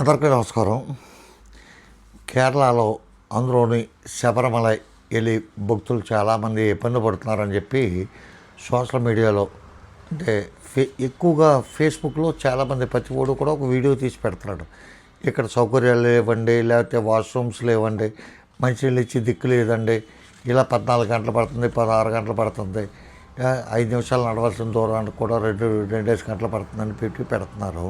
అందరికీ నమస్కారం. కేరళలో అందులోని శబరిమల వెళ్ళి భక్తులు చాలామంది ఇబ్బంది పడుతున్నారని చెప్పి సోషల్ మీడియాలో అంటే ఎక్కువగా ఫేస్బుక్లో చాలామంది ప్రతి ఒడు కూడా ఒక వీడియో తీసి పెడుతున్నాడు. ఇక్కడ సౌకర్యాలు లేవండి, లేకపోతే వాష్రూమ్స్ లేవండి, మంచినీళ్ళు ఇచ్చి దిక్కు లేదండి, ఇలా 14 గంటలు పడుతుంది, 16 గంటలు పడుతుంది, 5 నిమిషాలు నడవలసిన దూరానికి కూడా 2 గంటలు పడుతుందని పెడుతున్నారు.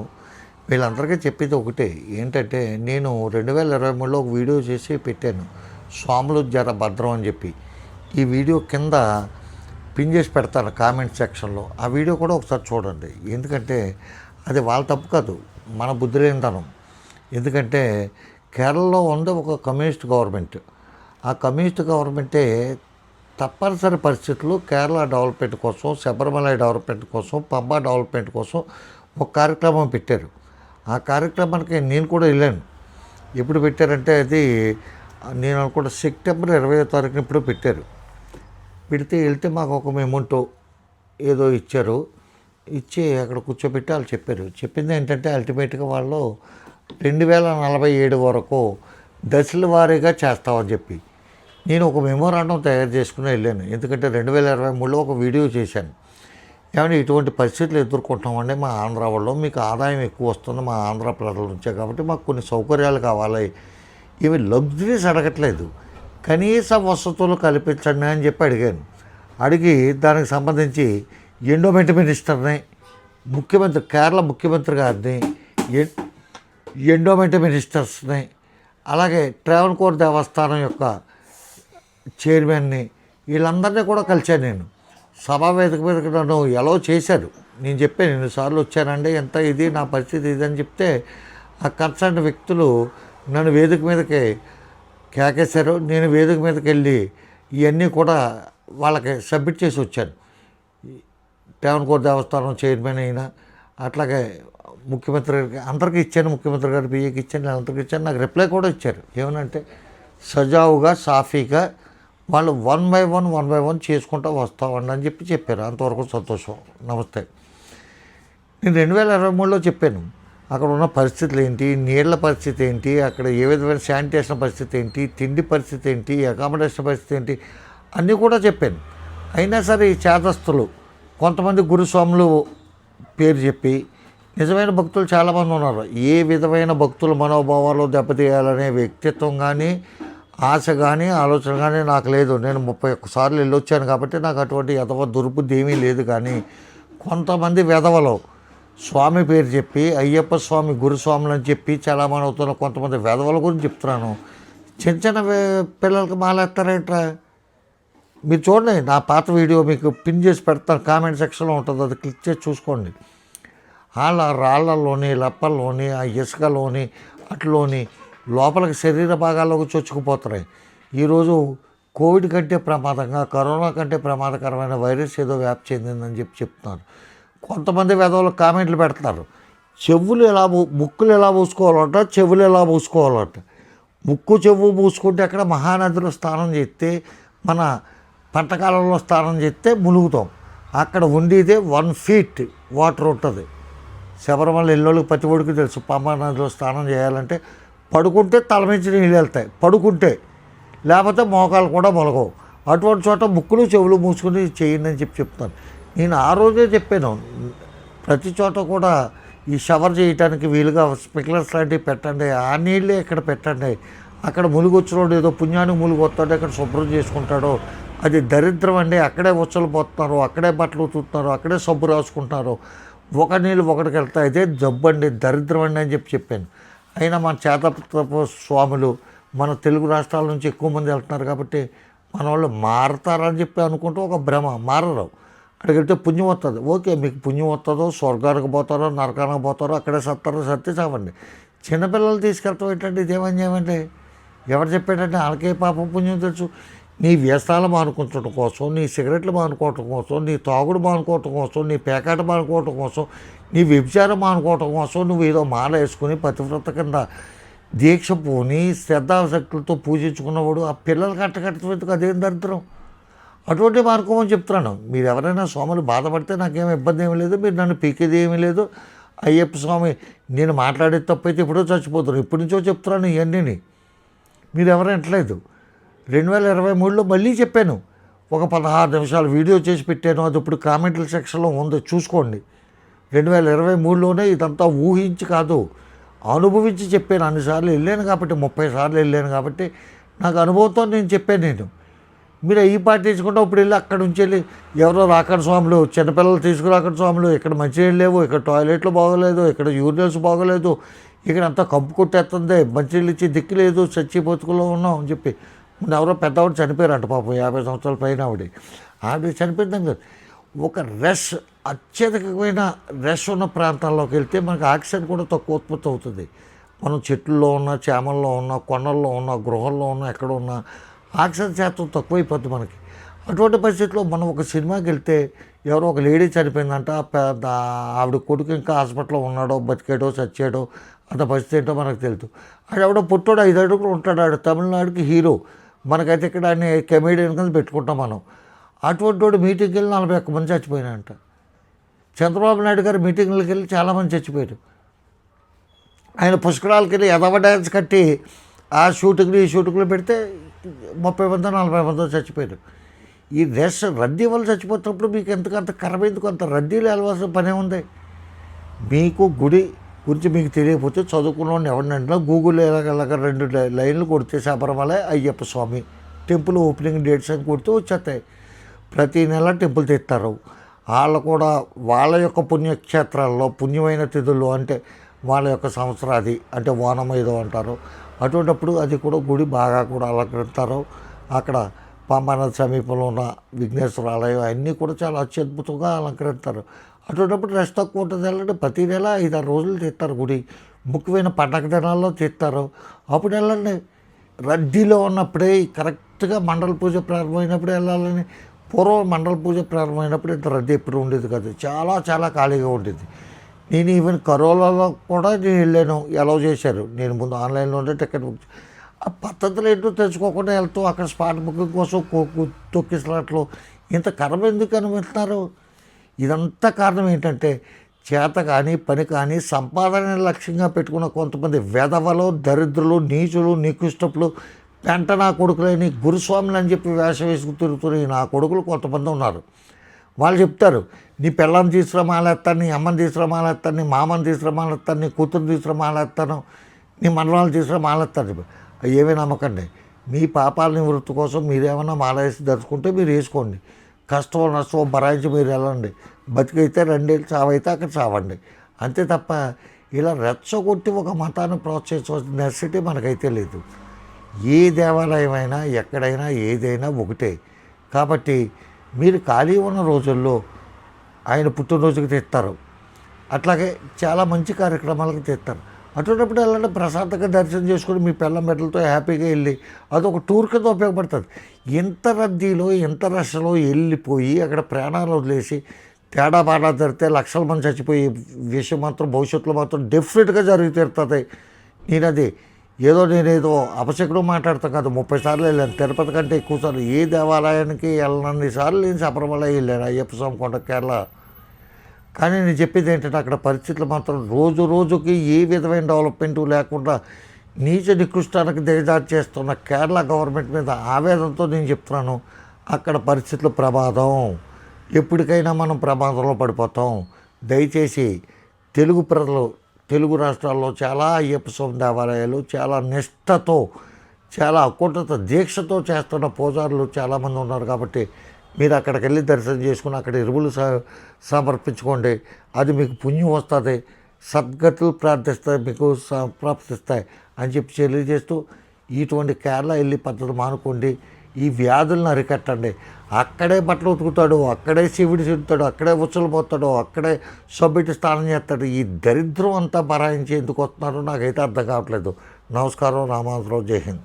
వీళ్ళందరికీ చెప్పేది ఒకటే ఏంటంటే, నేను 2023లో ఒక వీడియో చేసి పెట్టాను, స్వాములు జర భద్రం అని చెప్పి. ఈ వీడియో కింద పిన్ చేసి పెడతాను కామెంట్ సెక్షన్లో. ఆ వీడియో కూడా ఒకసారి చూడండి. ఎందుకంటే అది వాళ్ళ తప్పు కాదు, మన బుద్ధి లేనితనం. ఎందుకంటే కేరళలో ఉంది ఒక కమ్యూనిస్ట్ గవర్నమెంట్. ఆ కమ్యూనిస్ట్ గవర్నమెంటే తప్పనిసరి పరిస్థితుల్లో కేరళ డెవలప్మెంట్ కోసం, శబరిమల డెవలప్మెంట్ కోసం, పంబా డెవలప్మెంట్ కోసం ఒక కార్యక్రమం పెట్టారు. ఆ కార్యక్రమానికి నేను కూడా వెళ్ళాను. ఎప్పుడు పెట్టారంటే అది నేను అనుకుంటా సెప్టెంబర్ 20వ తారీఖున ఇప్పుడు పెట్టారు. వెళ్తే మాకు ఒక మెమోంటో ఏదో ఇచ్చారు. ఇచ్చి అక్కడ కూర్చోబెట్టి వాళ్ళు చెప్పింది ఏంటంటే అల్టిమేట్గా వాళ్ళు 2047 వరకు దశల వారీగా చేస్తామని చెప్పి. నేను ఒక మెమోరాండం తయారు చేసుకుని వెళ్ళాను. ఎందుకంటే 2023లో ఒక వీడియో చేశాను. ఏమంటే ఇటువంటి పరిస్థితులు ఎదుర్కొంటామండి మా ఆంధ్ర వాళ్ళు, మీకు ఆదాయం ఎక్కువ వస్తుంది మా ఆంధ్ర ప్రజల నుంచే, కాబట్టి మాకు కొన్ని సౌకర్యాలు కావాలి. ఇవి లగ్జరీస్ అడగట్లేదు, కనీస వసతులు కల్పించండి అని చెప్పి అడిగాను. అడిగి దానికి సంబంధించి ఎండోమెంట్ మినిస్టర్ని, కేరళ ముఖ్యమంత్రి గారిని, ఎండోమెంట్ మినిస్టర్స్ని, అలాగే ట్రావెన్కోర్ దేవస్థానం యొక్క చైర్మన్ని, వీళ్ళందరినీ కూడా కలిశాను నేను. సభా వేదిక మీదకి నన్ను ఎలా చేశారు. నేను చెప్పాను, ఎన్నిసార్లు వచ్చానండి, ఎంత ఇది నా పరిస్థితి ఇదని చెప్తే ఆ కన్సర్న్ వ్యక్తులు నన్ను వేదిక మీదకి కేకేశారు. నేను వేదిక మీదకి వెళ్ళి ఇవన్నీ కూడా వాళ్ళకి సబ్మిట్ చేసి వచ్చాను. ట్రావెన్కోర్ దేవస్థానం చైర్మన్ అయినా, అట్లాగే ముఖ్యమంత్రి గారికి అందరికీ ఇచ్చాను, ముఖ్యమంత్రి గారి పిఏకి ఇచ్చాను, అందరికీ ఇచ్చాను. నాకు రిప్లై కూడా ఇచ్చారు. ఏమనంటే సజావుగా సాఫీగా వాళ్ళు 1 by 1 చేసుకుంటూ వస్తామండి అని చెప్పారు. అంతవరకు సంతోషం, నమస్తే. నేను 2023లో చెప్పాను అక్కడ ఉన్న పరిస్థితులు ఏంటి, నీళ్ల పరిస్థితి ఏంటి, అక్కడ ఏ విధమైన శానిటేషన్ పరిస్థితి ఏంటి, తిండి పరిస్థితి ఏంటి, అకామిడేషన్ పరిస్థితి ఏంటి అన్నీ కూడా చెప్పాను. అయినా సరే ఈ చేతస్థులు కొంతమంది గురుస్వాములు పేరు చెప్పి, నిజమైన భక్తులు చాలామంది ఉన్నారు, ఏ విధమైన భక్తుల మనోభావాలు దెబ్బతీయాలనే వ్యక్తిత్వం కానీ, ఆశ కానీ, ఆలోచన కానీ నాకు లేదు. నేను 31 సార్లు వెళ్ళొచ్చాను కాబట్టి నాకు అటువంటి ఎదవ దుర్బుద్ధి ఏమీ లేదు. కానీ కొంతమంది వెధవలు స్వామి పేరు చెప్పి, అయ్యప్ప స్వామి గురుస్వాములు అని చెప్పి చాలామంది అవుతున్న కొంతమంది వెధవల గురించి చెప్తున్నాను. చిన్న చిన్న పిల్లలకి మాలేస్తారేంట్రా? మీరు చూడండి, నా పాత వీడియో మీకు పిన్ చేసి పెడతాను, కామెంట్ సెక్షన్లో ఉంటుంది, అది క్లిక్ చేసి చూసుకోండి. వాళ్ళ రాళ్లలోని, లప్పల్లోని, ఆ ఇసుకలోని, అట్లోని లోపలికి శరీర భాగాల్లోకి చొచ్చుకుపోతున్నాయి. ఈరోజు కోవిడ్ కంటే ప్రమాదంగా, కరోనా కంటే ప్రమాదకరమైన వైరస్ ఏదో వ్యాప్తి చెందిందని చెప్తున్నారు. కొంతమంది వెధవలు కామెంట్లు పెడుతున్నారు, ముక్కులు ఎలా పూసుకోవాలంట, చెవులు ఎలా పూసుకోవాలంట. ముక్కు చెవు పూసుకుంటే అక్కడ మహానదిలో స్నానం చేస్తే, మన పంటకాలంలో స్నానం చేస్తే మునుగుతాం. అక్కడ ఉండేదే 1 feet వాటర్ ఉంటుంది. శబరిమల ఎల్లోళ్ళకి ప్రతి ఒడికి తెలుసు, పంబా నదిలో స్నానం చేయాలంటే పడుకుంటే తల మించి నీళ్ళు వెళ్తాయి, పడుకుంటే, లేకపోతే మోకాలు కూడా మొలగవు. అటువంటి చోట ముక్కులు చెవులు మూసుకుని చేయండి అని చెప్తాను. నేను ఆ రోజే చెప్పాను, ప్రతి చోట కూడా ఈ షవర్ చేయడానికి వీలుగా స్ప్రింక్లర్స్ లాంటివి పెట్టండి, ఆ నీళ్ళే ఇక్కడ పెట్టండి. అక్కడ ములుగొచ్చినోడు ఏదో పుణ్యానికి ములుగొస్తాడో అక్కడ శుభ్రం చేసుకుంటాడో, అది దరిద్రం అండి. అక్కడే ఉచ్చలు పోతున్నారు, అక్కడే బట్టలు ఉతుకుతున్నారు, అక్కడే సబ్బు రాసుకుంటున్నారు, ఒక నీళ్ళు ఒకటికి వెళ్తాయి. ఇదే జబ్బు అండి, దరిద్రం అండి అని చెప్పాను. అయినా మన చేతపు స్వాములు మన తెలుగు రాష్ట్రాల నుంచి ఎక్కువ మంది వెళ్తున్నారు కాబట్టి మన వాళ్ళు మారతారని చెప్పి అనుకుంటూ ఒక భ్రమ. మారరు. అక్కడికి వెళ్తే పుణ్యం వస్తుంది. ఓకే, మీకు పుణ్యం వస్తుందో, స్వర్గానికి పోతారో, నరకానికి పోతారో, అక్కడే సత్తే చావండి. చిన్నపిల్లలు తీసుకెళ్తాం ఏంటంటే ఇదేమని చేయమంటే, ఎవరు చెప్పాడంటే వాళ్ళకే పాపం పుణ్యం తెలుసు. నీ వ్యసనాలు మానుకోవటం కోసం, నీ సిగరెట్లు మానుకోవటం కోసం, నీ తాగుడు మానుకోవటం కోసం, నీ పేకాట మానుకోవటం కోసం, నీ వ్యభిచారం మానుకోవటం కోసం నువ్వు ఏదో మాల వేసుకుని పతివ్రత కింద దీక్ష పూని శ్రద్ధాశక్తులతో పూజించుకున్నవాడు ఆ పిల్లలకి అట్టకట్టేందుకు అదేం దరిద్రం. అటువంటి మానుకోమని చెప్తున్నాను. మీరు ఎవరైనా స్వాములు బాధపడితే నాకేమీ ఇబ్బంది ఏమీ లేదు, మీరు నన్ను పీకేది ఏమీ లేదు. అయ్యప్ప స్వామి నేను మాట్లాడే తప్పైతే ఎప్పుడో చచ్చిపోతారు, ఎప్పటి నుంచో చెప్తున్నాను ఇవన్నీ, మీరు ఎవరు వింటలేదు. 2023లో మళ్ళీ చెప్పాను, ఒక 16 నిమిషాలు వీడియో చేసి పెట్టాను, అది ఇప్పుడు కామెంట్ల సెక్షన్లో ఉంది, చూసుకోండి. 2023లోనే ఇదంతా ఊహించి కాదు, అనుభవించి చెప్పాను. అన్నిసార్లు వెళ్ళాను కాబట్టి, 30 సార్లు వెళ్ళాను కాబట్టి నాకు అనుభవంతో నేను చెప్పాను. మీరు అవి పాటించుకుంటే ఇప్పుడు వెళ్ళి అక్కడ నుంచి వెళ్ళి ఎవరో రాకండి స్వాములు, చిన్నపిల్లలు తీసుకురాకండి స్వాములు, ఇక్కడ మంచినీళ్ళు లేవు, ఇక్కడ టాయిలెట్లు బాగోలేదు, ఇక్కడ యూరినల్స్ బాగోలేదు, ఇక్కడ అంతా కంపు కొట్టేస్తుంది, మంచినీళ్ళు ఇచ్చి దిక్కు లేదు, చచ్చి బతుకులో ఉన్నాం అని చెప్పి. ఎవరో పెద్దవాడు చనిపోయారంట పాపం, 50 సంవత్సరాల పైన ఆవిడ చనిపోయింది కదా. ఒక అత్యధికమైన రష్ ఉన్న ప్రాంతాల్లోకి వెళ్తే మనకు ఆక్సిజన్ కూడా తక్కువ ఉత్పత్తి అవుతుంది. మనం చెట్లలో ఉన్నా, చేమల్లో ఉన్నా, కొండల్లో ఉన్నా, గృహల్లో ఉన్నా, ఎక్కడ ఉన్నా ఆక్సిజన్ శాతం తక్కువైపోద్ది మనకి. అటువంటి పరిస్థితుల్లో మనం ఒక సినిమాకి వెళ్తే ఎవరో ఒక లేడీ చనిపోయిందంట, ఆవిడ కొడుకు ఇంకా హాస్పిటల్లో ఉన్నాడో, బతికాడో, చచ్చాడో, అంత పరిస్థితి ఏంటో మనకు తెలుసు. ఆవిడ పుట్టాడు 5 అడుగులు ఉంటాడు, ఆడు తమిళనాడుకి హీరో, మనకైతే ఇక్కడ ఆయన కమెడియన్ కింద పెట్టుకుంటాం మనం. అటువంటి వాడు మీటింగ్కి వెళ్ళి 41 మంది చచ్చిపోయినాయంట. చంద్రబాబు నాయుడు గారు మీటింగ్లకు వెళ్ళి చాలామంది చచ్చిపోయారు. ఆయన పుష్కరాలకి వెళ్ళి ఎదవ డ్యాన్స్ కట్టి ఆ షూటింగ్లు ఈ షూటింగ్లు పెడితే 30 మంది 40 మంది చచ్చిపోయారు. ఈ రద్దీ వల్ల చచ్చిపోతున్నప్పుడు మీకు అంత కరమెందుకు, అంత రద్దీలు వెళ్ళవలసిన పనే ఉంది. మీకు గుడి గురించి మీకు తెలియకపోతే చదువుకున్న ఎవరినంటే గూగుల్లో ఎలాగ 2 లైన్లు కొడితే శబరిమల అయ్యప్ప స్వామి టెంపుల్ ఓపెనింగ్ డేట్స్ అని కొడితే వచ్చేస్తాయి. ప్రతి నెల టెంపుల్ తెస్తారు. వాళ్ళు కూడా వాళ్ళ యొక్క పుణ్యక్షేత్రాల్లో పుణ్యమైన తిథుల్లో, అంటే వాళ్ళ యొక్క సంవత్సరాది, అంటే ఓనం ఏదో అంటారు, అటువంటిప్పుడు అది కూడా గుడి బాగా కూడా అలంకరిస్తారు. అక్కడ పంబానది సమీపంలో ఉన్న విఘ్నేశ్వర ఆలయం అన్నీ కూడా చాలా అత్యద్భుతంగా అలంకరిస్తారు. అటువంటిప్పుడు రెస్ట్ తక్కువ ఉంటుంది. వెళ్ళండి, ప్రతి నెల 5-6 రోజులు తీస్తారు గుడి. ముఖ్యమైన పండగ దినాల్లో తీస్తారు. అప్పుడు వెళ్ళండి. రద్దీలో ఉన్నప్పుడే కరెక్ట్గా మండల పూజ ప్రారంభమైనప్పుడు వెళ్ళాలని. పూర్వం మండల పూజ ప్రారంభమైనప్పుడు ఇంత రద్దీ ఎప్పుడు ఉండేది కాదు, చాలా చాలా ఖాళీగా ఉండేది. నేను ఈవెన్ కరోనాలో కూడా నేను వెళ్ళాను, అలౌ చేశారు. నేను ముందు ఆన్లైన్లోనే టికెట్ బుక్, ఆ పద్ధతులు ఏంటో తెలుసుకోకుండా వెళ్తూ అక్కడ స్పాట్ బుకింగ్ కోసం తొక్కిసలాట్లు, ఇంత కర్మ ఎందుకు అనిపిస్తున్నారు? ఇదంతా కారణం ఏంటంటే చేత కానీ పని కానీ సంపాదన లక్ష్యంగా పెట్టుకున్న కొంతమంది వెధవలు, దరిద్రులు, నీచులు, నికృష్టపులు, పెంట నా కొడుకులని గురుస్వాములు అని చెప్పి వేషం వేసుకు తిరుగుతున్న నా కొడుకులు కొంతమంది ఉన్నారు. వాళ్ళు చెప్తారు, నీ పిల్లని తీసుకురా మాలేస్తాను, నీ అమ్మని తీసుకురా మాలేస్తాను, నీ మామని తీసుకురా మాలేస్తాను, నీ కూతురు తీసుకురా మాలేస్తాను, నీ మనవాళ్ళు తీసుకురా మాలేస్తాను. ఏమీ నమ్మకండి. మీ పాపాల నివృత్తి కోసం మీరేమన్నా మాల వేసి దర్చుకుంటే మీరు వేసుకోండి. కష్టం నష్టం భరాయించి మీరు వెళ్ళండి. బతికైతే 2 ఏళ్ళు, చావైతే అక్కడ చావండి. అంతే తప్ప ఇలా రెచ్చగొట్టి ఒక మతాన్ని ప్రోత్సహించవలసిన నెసెసిటీ మనకైతే లేదు. ఏ దేవాలయమైనా ఎక్కడైనా ఏదైనా ఒకటే. కాబట్టి మీరు ఖాళీ ఉన్న రోజుల్లో ఆయన పుట్టినరోజుకి తెస్తారు, అట్లాగే చాలా మంచి కార్యక్రమాలకు తెస్తారు. అటువంటిప్పుడు వెళ్ళండి, ప్రశాంతంగా దర్శనం చేసుకుని మీ పిల్లం బిడ్డలతో హ్యాపీగా వెళ్ళి అదొక టూర్ కింద ఉపయోగపడుతుంది. ఎంత రద్దీలో ఎంత రష్లో వెళ్ళిపోయి అక్కడ ప్రాణాలు వదిలేసి తేడా పాడా జరిగితే లక్షల మంది చచ్చిపోయే విషయం మాత్రం భవిష్యత్తులో మాత్రం డెఫినెట్గా జరిగి తీరుతుంది. నేనేదో అపశకునం మాట్లాడతాను కాదు. 30 సార్లు వెళ్ళాను, తిరుపతి కంటే ఎక్కువ సార్లు. ఏ దేవాలయానికి వెళ్ళనన్ని సార్లు నేను శబరిమల వెళ్ళాను, అయ్యప్ప స్వామి కొండ, కేరళ. కానీ నేను చెప్పేది ఏంటంటే అక్కడ పరిస్థితులు మాత్రం రోజు రోజుకి ఏ విధమైన డెవలప్మెంట్ లేకుండా నీచ నికృష్టానికి దిగజారు చేస్తున్న కేరళ గవర్నమెంట్ మీద ఆవేదనతో నేను చెప్తున్నాను. అక్కడ పరిస్థితులు ప్రమాదం, ఎప్పటికైనా మనం ప్రమాదంలో పడిపోతాం. దయచేసి తెలుగు ప్రజలు, తెలుగు రాష్ట్రాల్లో చాలా అయ్యప్ప స్వామి దేవాలయాలు చాలా నిష్ఠతో, చాలా అకుంఠత దీక్షతో చేస్తున్న పూజారులు చాలామంది ఉన్నారు. కాబట్టి మీరు అక్కడికి వెళ్ళి దర్శనం చేసుకుని అక్కడ ఎరువులు సమర్పించుకోండి. అది మీకు పుణ్యం వస్తుంది, సద్గతులు ప్రార్థిస్తాయి, మీకు ప్రాప్తిస్తాయి అని చెప్పి తెలియజేస్తూ ఇటువంటి కేరళ వెళ్ళి పద్ధతి మానుకోండి. ఈ వ్యాధులను అరికట్టండి. అక్కడే బట్టలు ఉతుకుతాడు, అక్కడే శివుడు చెడుతాడు, అక్కడే ఉచ్చలు పోతాడు, అక్కడే సబ్బెట్టి స్నానం చేస్తాడు. ఈ దరిద్రం అంతా భరాయించి ఎందుకు వస్తున్నారో నాకైతే అర్థం కావట్లేదు. నమస్కారం. రామారావు. జై హింద్.